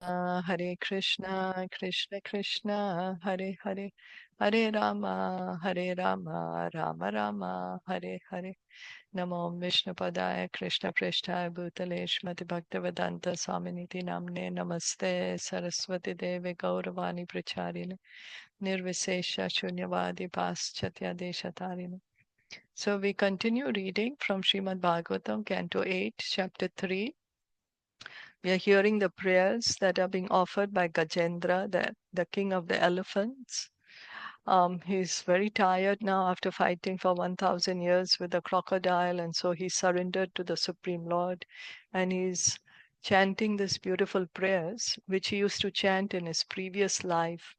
Hare Krishna, Krishna Krishna, Hare Hare, Hare Rama, Hare Rama, Rama Rama, Hare Hare. Namo Vishnupadaya Krishna Prishthaya Bhutale Shrimati Bhaktivedanta Swaminiti Namne Namaste Saraswati Devi Gauravani Pracharine Nirvisesha Shunyavadi Paschatya Deshatarine. So we continue reading from Srimad Bhagavatam, Canto 8, Chapter 3. We are hearing the prayers that are being offered by Gajendra, the king of the elephants. He's very tired now after fighting for 1,000 years with the crocodile, and so he surrendered to the Supreme Lord, and he's chanting these beautiful prayers, which he used to chant in his previous life.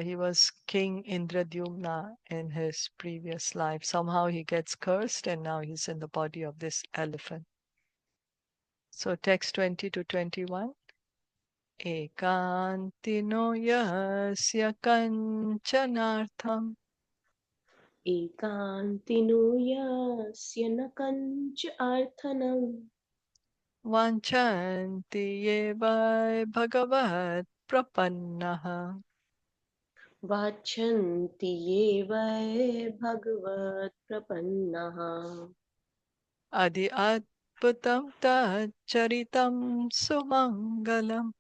He was King Indradyumna in his previous life. Somehow he gets cursed, and now he's in the body of this elephant. So text 20 to 21. Ekantino yasya kanchanartham एकान्तिनो यस्य न कञ्च अर्थनं vanchanti yeva bhagavat prapannaha वाच्छन्ति ये वै भगवत्प्रपन्नः adi adbhutam tacharitam sumangalam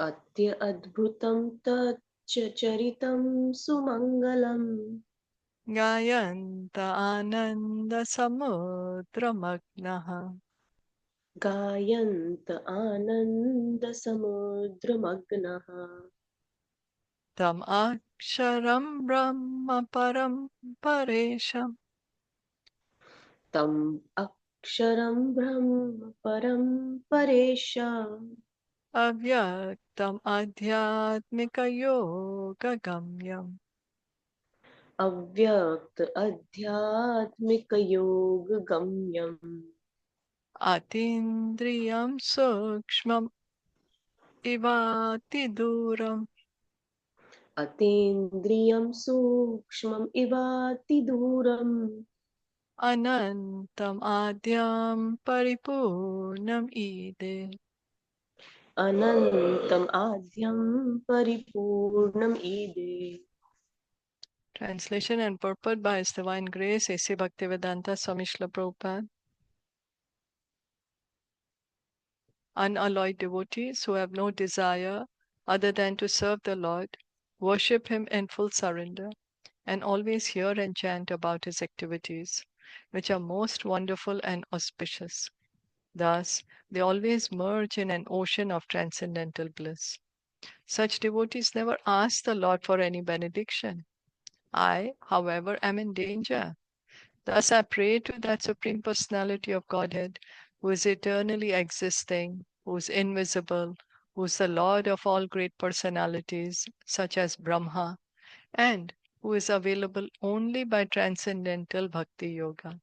अत्य अद्भुतं तच्च चरितं सुमङ्गलम् gayanta ananda samudramagnaha गायन्त आनन्दसमुद्रमग्नः tam aksharam brahma param paresham तम् अक्षरं ब्रह्म परं परेशाम् avyaktam adhyatmika yoga gamyam अव्यक्त आध्यात्मिकयोगगम्यम् atindriyam sukshmam ivati duram अतीन्द्रियं सूक्ष्मम् इवातिदूरम् anantam adyam paripurnam ide. अनन्तम् आद्यं परिपूर्णम् ईदे. Translation and purport by His Divine Grace A.C. Bhaktivedanta Swami Srila Prabhupada. Unalloyed devotees who have no desire other than to serve the Lord, worship Him in full surrender, and always hear and chant about His activities, which are most wonderful and auspicious. Thus, they always merge in an ocean of transcendental bliss. Such devotees never ask the Lord for any benediction. I, however, am in danger. Thus I pray to that Supreme Personality of Godhead, who is eternally existing, who is invisible, who is the Lord of all great personalities, such as Brahma, and who is available only by transcendental bhakti yoga.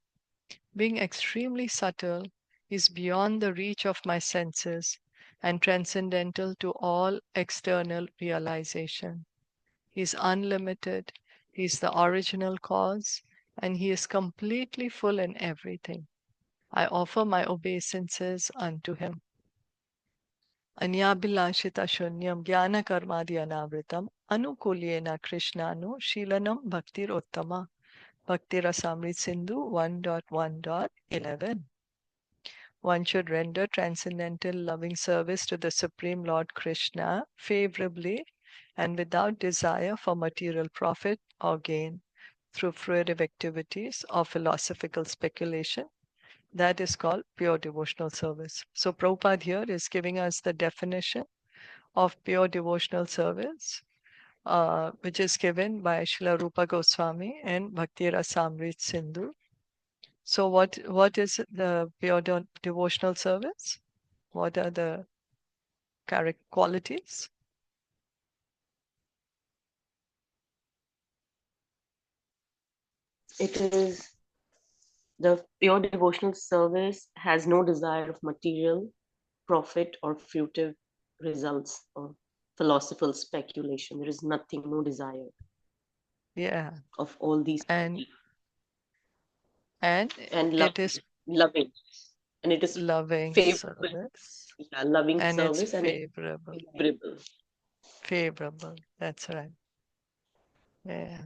Being extremely subtle, he is beyond the reach of my senses and transcendental to all external realization. He is unlimited, he is the original cause, and he is completely full in everything. I offer my obeisances unto him. Anyabhilashita shunyam jnana karmadi anavritam anukulyena krishnanu shilanam bhaktir uttama. Bhakti Rasamrit Sindhu 1.1.11. One should render transcendental loving service to the Supreme Lord Krishna favorably and without desire for material profit or gain through fruitive activities or philosophical speculation. That is called pure devotional service. So Prabhupada here is giving us the definition of pure devotional service, which is given by Srila Rupa Goswami in Bhakti Rasamrit Sindhu. So what is the pure devotional service? What are the qualities? It is the pure devotional service has no desire of material profit or fruitive results or philosophical speculation. There is nothing, no desire Yeah, of all these and and it is loving and it is Loving favorable. service. Yeah, loving And it's service and favorable. favorable. Favorable. That's right. Yeah.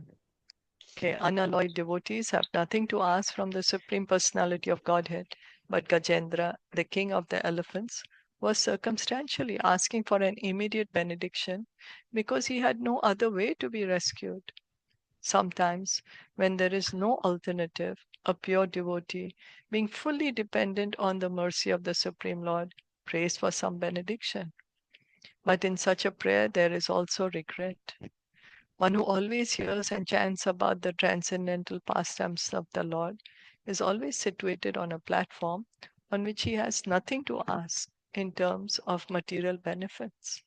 Okay. Unalloyed devotees have nothing to ask from the Supreme Personality of Godhead. But Gajendra, the king of the elephants, was circumstantially asking for an immediate benediction because he had no other way to be rescued. Sometimes, when there is no alternative, a pure devotee, being fully dependent on the mercy of the Supreme Lord, prays for some benediction. But in such a prayer, there is also regret. One who always hears and chants about the transcendental pastimes of the Lord is always situated on a platform on which he has nothing to ask in terms of material benefits.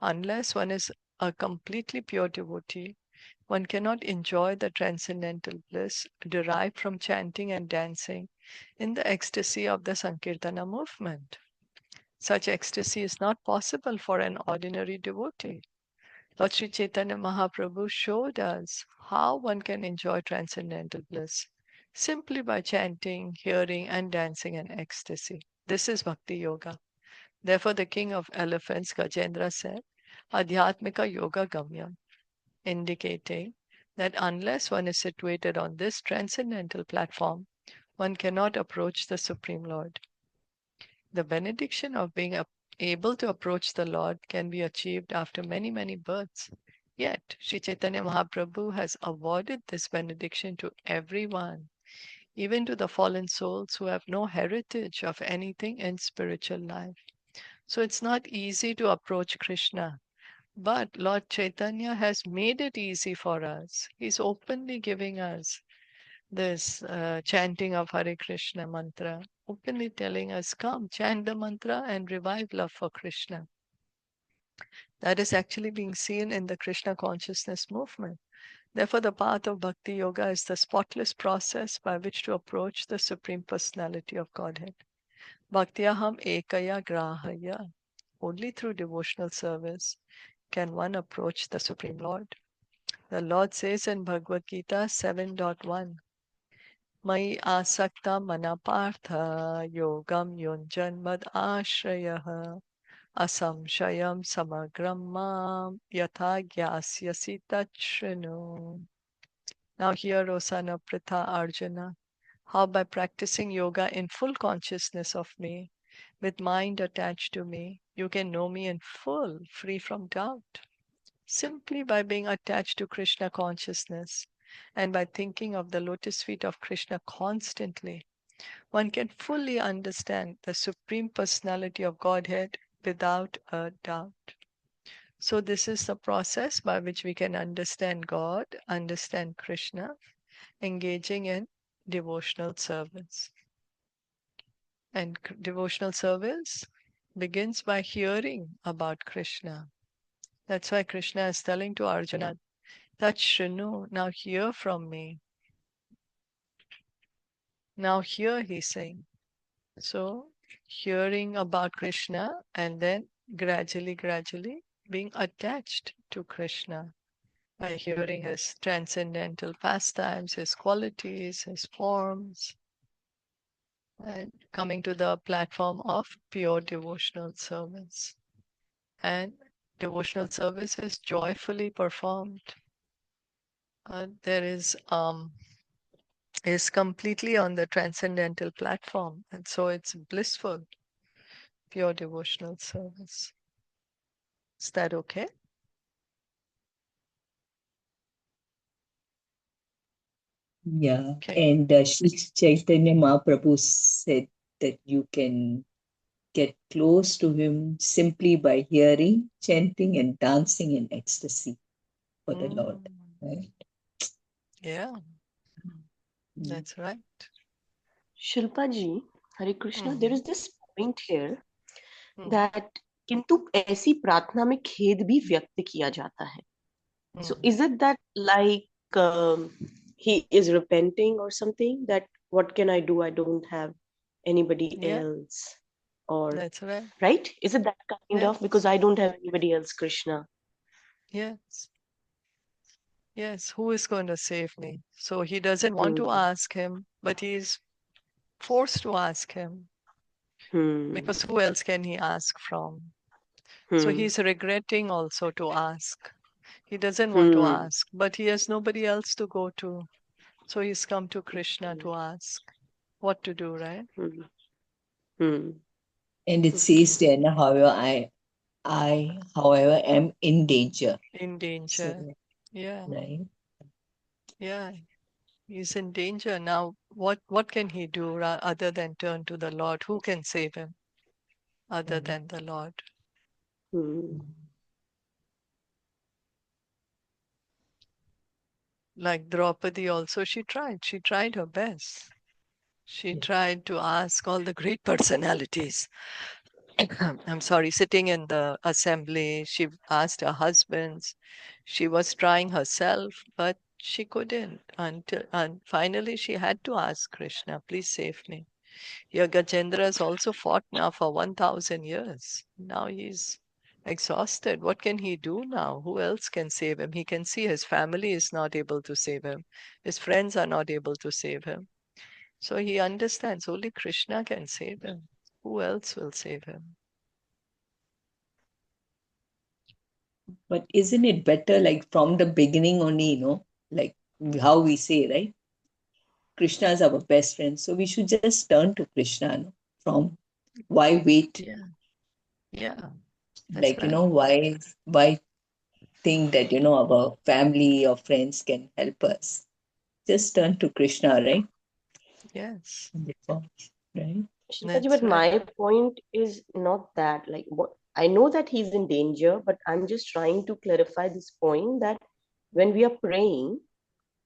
Unless one is a completely pure devotee, one cannot enjoy the transcendental bliss derived from chanting and dancing in the ecstasy of the Sankirtana movement. Such ecstasy is not possible for an ordinary devotee. Lord Sri Chaitanya Mahaprabhu showed us how one can enjoy transcendental bliss simply by chanting, hearing, and dancing in ecstasy. This is Bhakti Yoga. Therefore, the king of elephants, Gajendra, said, Adhyatmika Yoga Gamyam, indicating that unless one is situated on this transcendental platform, one cannot approach the Supreme Lord. The benediction of being able to approach the Lord can be achieved after many, many births. Yet, Sri Chaitanya Mahaprabhu has awarded this benediction to everyone, even to the fallen souls who have no heritage of anything in spiritual life. So it's not easy to approach Krishna. But Lord Chaitanya has made it easy for us. He's openly giving us this chanting of Hare Krishna mantra, openly telling us, come, chant the mantra and revive love for Krishna. That is actually being seen in the Krishna consciousness movement. Therefore, the path of Bhakti Yoga is the spotless process by which to approach the Supreme Personality of Godhead. Bhaktyaham ekaya grahaya. Only through devotional service can one approach the Supreme Lord. The Lord says in Bhagavad Gita 7.1, Mai asakta manapartha yogam yunjan mad ashrayah asamshayam samagram mam yatha gyasyasi tachrinu. Now hear, O son of Pritha Arjuna, how by practicing yoga in full consciousness of me, with mind attached to me, you can know me in full, free from doubt. Simply by being attached to Krishna consciousness and by thinking of the lotus feet of Krishna constantly, one can fully understand the Supreme Personality of Godhead without a doubt. So, this is the process by which we can understand God, understand Krishna, engaging in devotional service. And devotional service begins by hearing about Krishna. That's why Krishna is telling to Arjuna, Tat Shrinu, now hear from me. Now hear, he's saying. So, hearing about Krishna and then gradually being attached to Krishna by hearing his transcendental pastimes, his qualities, his forms, and coming to the platform of pure devotional service. And devotional service is joyfully performed. There is completely on the transcendental platform, and so it's blissful, pure devotional service. Is that okay? Yeah, Okay. and Sri Chaitanya Mahaprabhu said that you can get close to him simply by hearing, chanting, and dancing in ecstasy for the Lord. Mm, Right? yeah, Mm. that's right. Shilpa ji, Hare Krishna, there Mm, is this point here mm, that किंतु ऐसी प्रार्थना में खेद भी व्यक्त किया जाता है. So mm. is it that like he is repenting or something that what can I do? I don't have anybody Yeah, else, or that's right. right? Is it that kind of because Yes, I don't have anybody else, Krishna? yes, yes. Who is going to save me? So he doesn't want to Hmm. ask him, but he's forced to ask him. because who else can he ask from? So Hmm. he's regretting also to ask. He doesn't want to Hmm. ask, but he has nobody else to go to. So he's come to Krishna to ask what to do, right? Hmm. Hmm. And it Okay. says there, "Na, however, however, am in danger." In So, danger. Yeah, right? yeah. He's in danger now. What can he do other than turn to the Lord? Who can save him other Right. than the Lord? Hmm. Like Draupadi also, she tried. She tried her best. She Yeah. tried to ask all the great personalities. I'm sorry, sitting in the assembly, she asked her husbands. She was trying herself, but she couldn't until and finally she had to ask Krishna, please save me. Your Gajendra has also fought now for 1,000 years. Now he's exhausted. What can he do now? Who else can save him? He can see his family is not able to save him. His friends are not able to save him. So he understands only Krishna can save him. Who else will save him? But isn't it better, like from the beginning only, like how we say, right? Krishna is our best friend. So we should just turn to Krishna, no? From why wait? Yeah, yeah, that's Like, right. why think that, our family or friends can help us? Just turn to Krishna, right? Yes, Before, right? Shilpaji, that's but right. my point is not that. Like, what I know that he's in danger, but I'm just trying to clarify this point that when we are praying,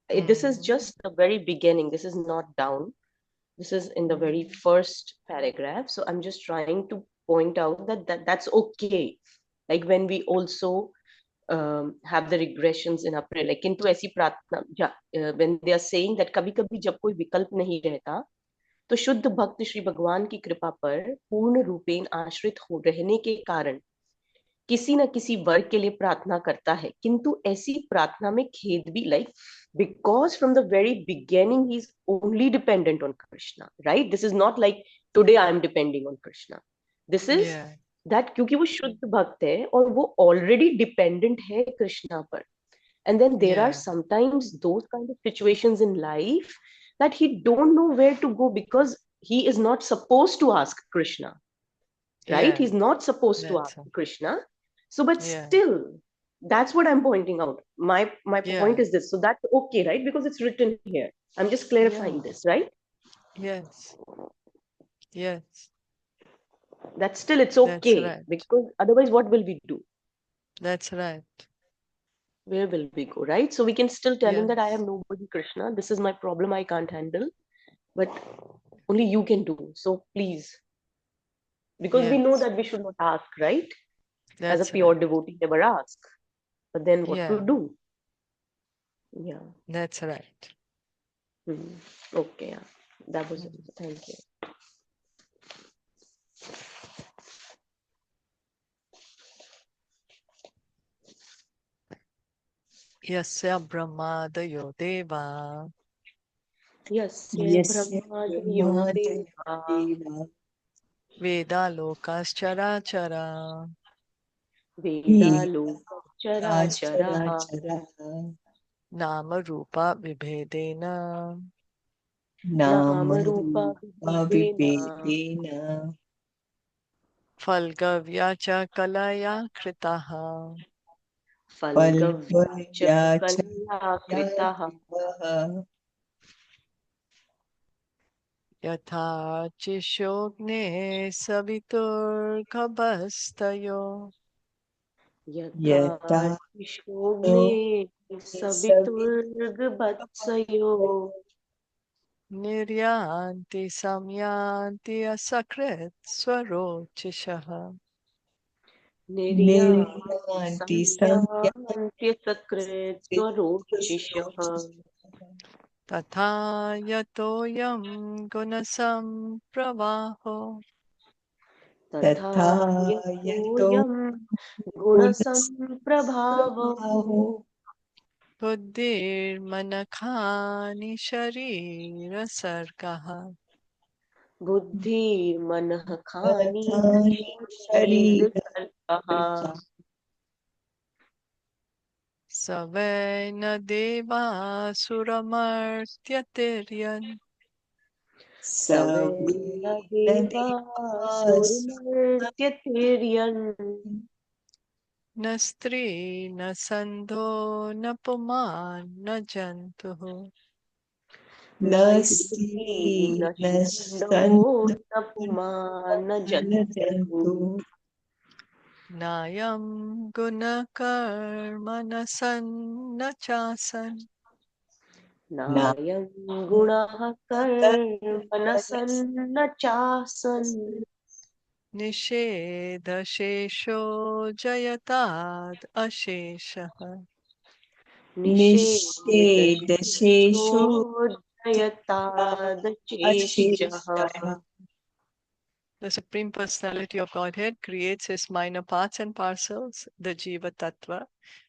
this is Mm, just the very beginning. This is not down. This is in the very mm, first paragraph. So I'm just trying to point out that's okay. Like when we also have the regressions in our prayer, like into ऐसी प्रार्थना, when they are saying that कभी कभी जब कोई विकल्प नहीं रहता तो शुद्ध भक्त श्री भगवान की कृपा पर पूर्ण रूपेण आश्रित हो रहने के कारण किसी न किसी वर्ग के लिए प्रार्थना करता है, किंतु ऐसी प्रार्थना में खेद भी, like because from the very beginning he is only dependent on Krishna, right? This is not like today I am depending on Krishna. This is yeah, that क्योंकि वो शुद्ध भक्त है और वो ऑलरेडी डिपेंडेंट है कृष्णा पर. And then there are yeah, sometimes those kind of situations in life that he don't know where to go because he is not supposed to ask Krishna, right? yeah, He's not supposed to that's ask Krishna. So, but yeah, still, that's what I'm pointing out. My point yeah, is this. So that's okay, right? Because it's written here. I'm just clarifying yeah, this, right? yes, yes, That still it's that's okay. right. Because otherwise, what will we do? That's right. Where will we go, right? So we can still tell him that I Yes, am nobody, Krishna. This is my problem. I can't handle. But only you can do. So please, because we know yes, that we should not ask, right? As a that's pure right. devotee, never ask. But then what to Yeah, do? Yeah. that's right. Hmm. Okay. Yeah. That was it. Mm. Thank you. Yasya brahmadaya deva Yasya Yasya brahmadayo deva Brahmadeva veda lokascharachara veda loka chara chara Chara nama rupa vibhedena nama rupa Namarupa vibhedena Vibhedena falgavya cha kalaya kritaha falgavya cha Falgaya kalya kritaha Chakrivaha यथा चिशोग्ने सवितुर्गभस्तयो यथा Yata शोभने Savitarvaya सवितुर्गवत्सयो निर्यान्ति संयान्ति असकृत् स्वरोचिषः निर्यान्ति Niryanti संयान्ति सकृत् स्वरोचिषः तथा यतोऽयं गुणसम्प्रवाहो तथा Tatha yato यतोऽयं गुणसम्प्रभावः gunasprabhaho बुद्धिर्मनखानि शरीरसर्गः बुद्धि मनः खानी Athani शरीर Sharira सर्वः स वै न देवासुरमर्त्यतिर्यन् सवेन Savena देवासुरमर्त्यतिर्यन् न स्त्री न सन्धो न पुमान् न जन्तुः स्त्री Nasti न षण्डो न पुमान् न जन्तुः Najantu नायं गुणकर्म न सन्न चासन् नायं गुणः कर्म न सन्न चासन् निषेधशेषो जयताद् अशेषः Nishedashesho निषेधशेषोऽध्ययतादशेषः Ashesha The Supreme Personality of Godhead creates his minor parts and parcels, the Jiva Tattva,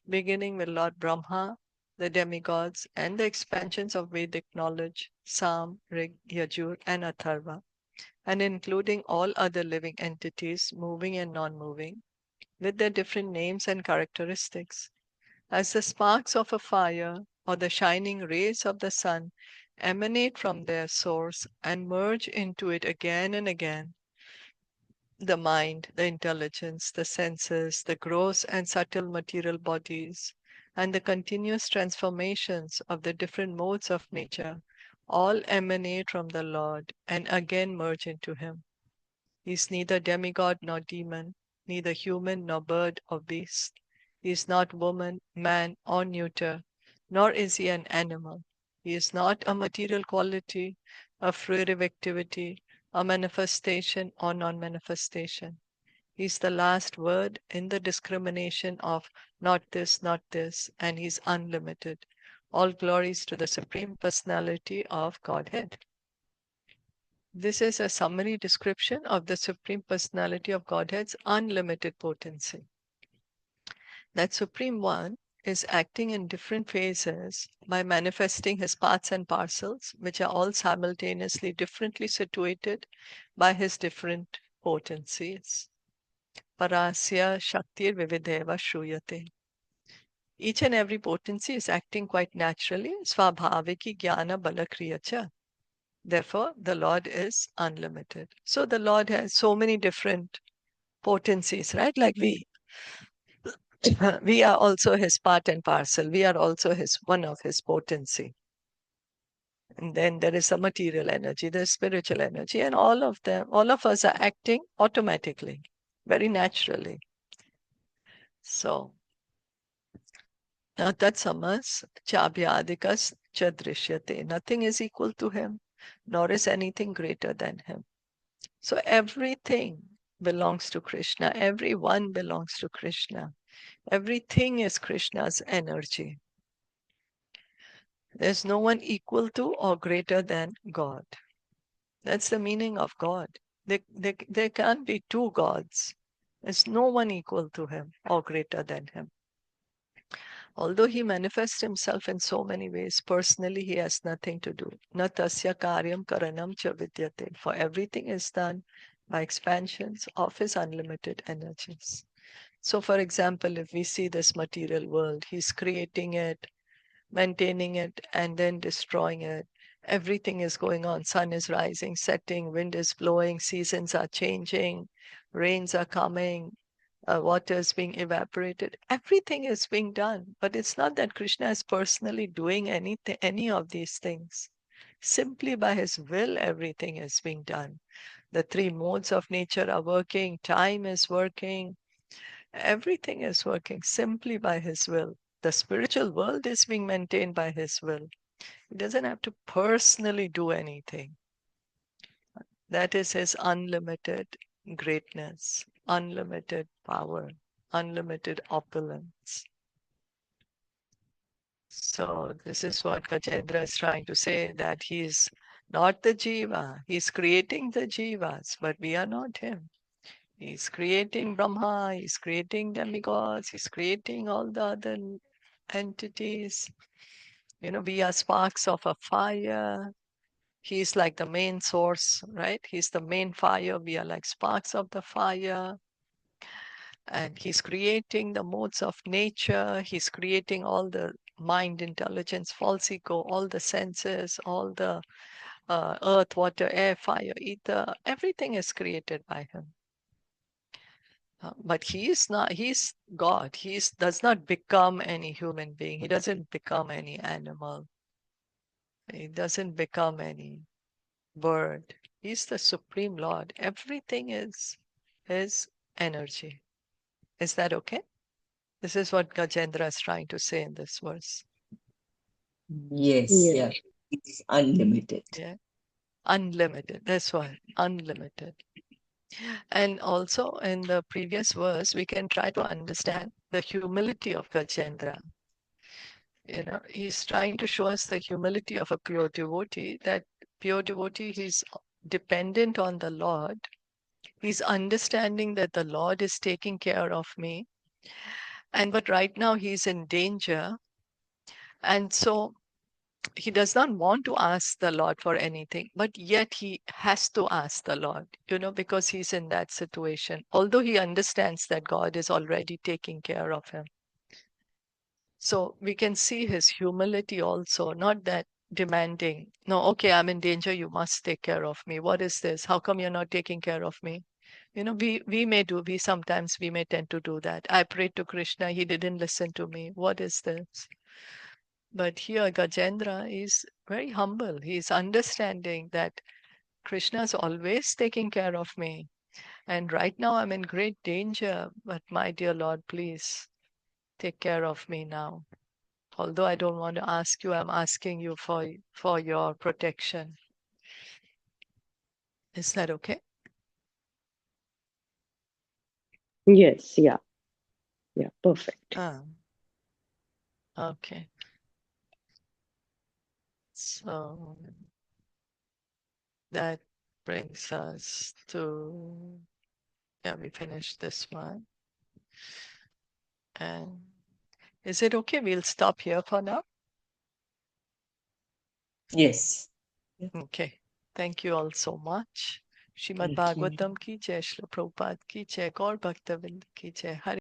beginning with Lord Brahma, the demigods, and the expansions of Vedic knowledge, Sam, Rig, Yajur, and Atharva, and including all other living entities, moving and non-moving, with their different names and characteristics. As the sparks of a fire or the shining rays of the sun emanate from their source and merge into it again and again, the mind, the intelligence, the senses, the gross and subtle material bodies, and the continuous transformations of the different modes of nature all emanate from the Lord and again merge into Him. He is neither demigod nor demon, neither human nor bird or beast. He is not woman, man, or neuter, nor is he an animal. He is not a material quality, a fruitive activity, a manifestation or non manifestation. He is the last word in the discrimination of not this, and he is unlimited. All glories to the Supreme Personality of Godhead. This is a summary description of the Supreme Personality of Godhead's unlimited potency. That Supreme One is acting in different phases by manifesting his parts and parcels, which are all simultaneously differently situated by his different potencies. Parasya Shaktir Vivideva Shruyate. Each and every potency is acting quite naturally, Svabhaviki Jnana Balakriyacha. Therefore, the Lord is unlimited. So the Lord has so many different potencies, right? Like we are also his part and parcel. We are also his one of his potency. And then there is a material energy, there's spiritual energy, and all of them, all of us are acting automatically, very naturally. So tatsamas chabhyadikas chadrishyate. Nothing is equal to him, nor is anything greater than him. So everything belongs to Krishna. Everyone belongs to Krishna. Everything is Krishna's energy. There's no one equal to or greater than God. That's the meaning of God. There can't be two gods. There's no one equal to him or greater than him. Although he manifests himself in so many ways, personally he has nothing to do. Na tasya karyam karanam cha vidyate. For everything is done by expansions of his unlimited energies. So for example, if we see this material world, he's creating it, maintaining it, and then destroying it. Everything is going on. Sun is rising, setting, wind is blowing, seasons are changing, rains are coming, water is being evaporated. Everything is being done. But it's not that Krishna is personally doing any of these things. Simply by his will, everything is being done. The three modes of nature are working, time is working, everything is working simply by his will. The spiritual world is being maintained by his will. He doesn't have to personally do anything. That is his unlimited greatness, unlimited power, unlimited opulence. So this is what Gajendra is trying to say, that he is not the jiva. He's creating the jivas, but we are not him. He's creating Brahma, he's creating demigods, he's creating all the other entities. You know, we are sparks of a fire. He's like the main source, right? He's the main fire. We are like sparks of the fire. And he's creating the modes of nature. He's creating all the mind, intelligence, false ego, all the senses, all the earth, water, air, fire, ether. Everything is created by him. But he is not, he's God. He does not become any human being. He doesn't become any animal. He doesn't become any bird. He's the Supreme Lord. Everything is energy. Is that okay? This is what Gajendra is trying to say in this verse. Yes, yeah. It's unlimited. Yeah. Unlimited. That's why. Unlimited. And also in the previous verse, we can try to understand the humility of Gajendra. He's trying to show us the humility of a pure devotee, that pure devotee, he's dependent on the Lord. He's understanding that the Lord is taking care of me. But right now he's in danger. And so he does not want to ask the Lord for anything, but yet he has to ask the Lord, because he's in that situation. Although he understands that God is already taking care of him. So we can see his humility also, not that demanding, no, okay, I'm in danger, you must take care of me. What is this? How come you're not taking care of me? Sometimes we may tend to do that. I prayed to Krishna, he didn't listen to me. What is this? But here Gajendra is very humble. He's understanding that Krishna is always taking care of me. And right now I'm in great danger. But my dear Lord, please take care of me now. Although I don't want to ask you, I'm asking you for your protection. Is that okay? Yes, yeah. Yeah, perfect. Okay. So that brings us to, we finished this one. And is it okay? We'll stop here for now. Yes. Okay. Thank you all so much. Srimad Thank you. Bhagavatam ki jai, Srila Prabhupada ki jai, Gaur Bhaktavind ki jai. Hare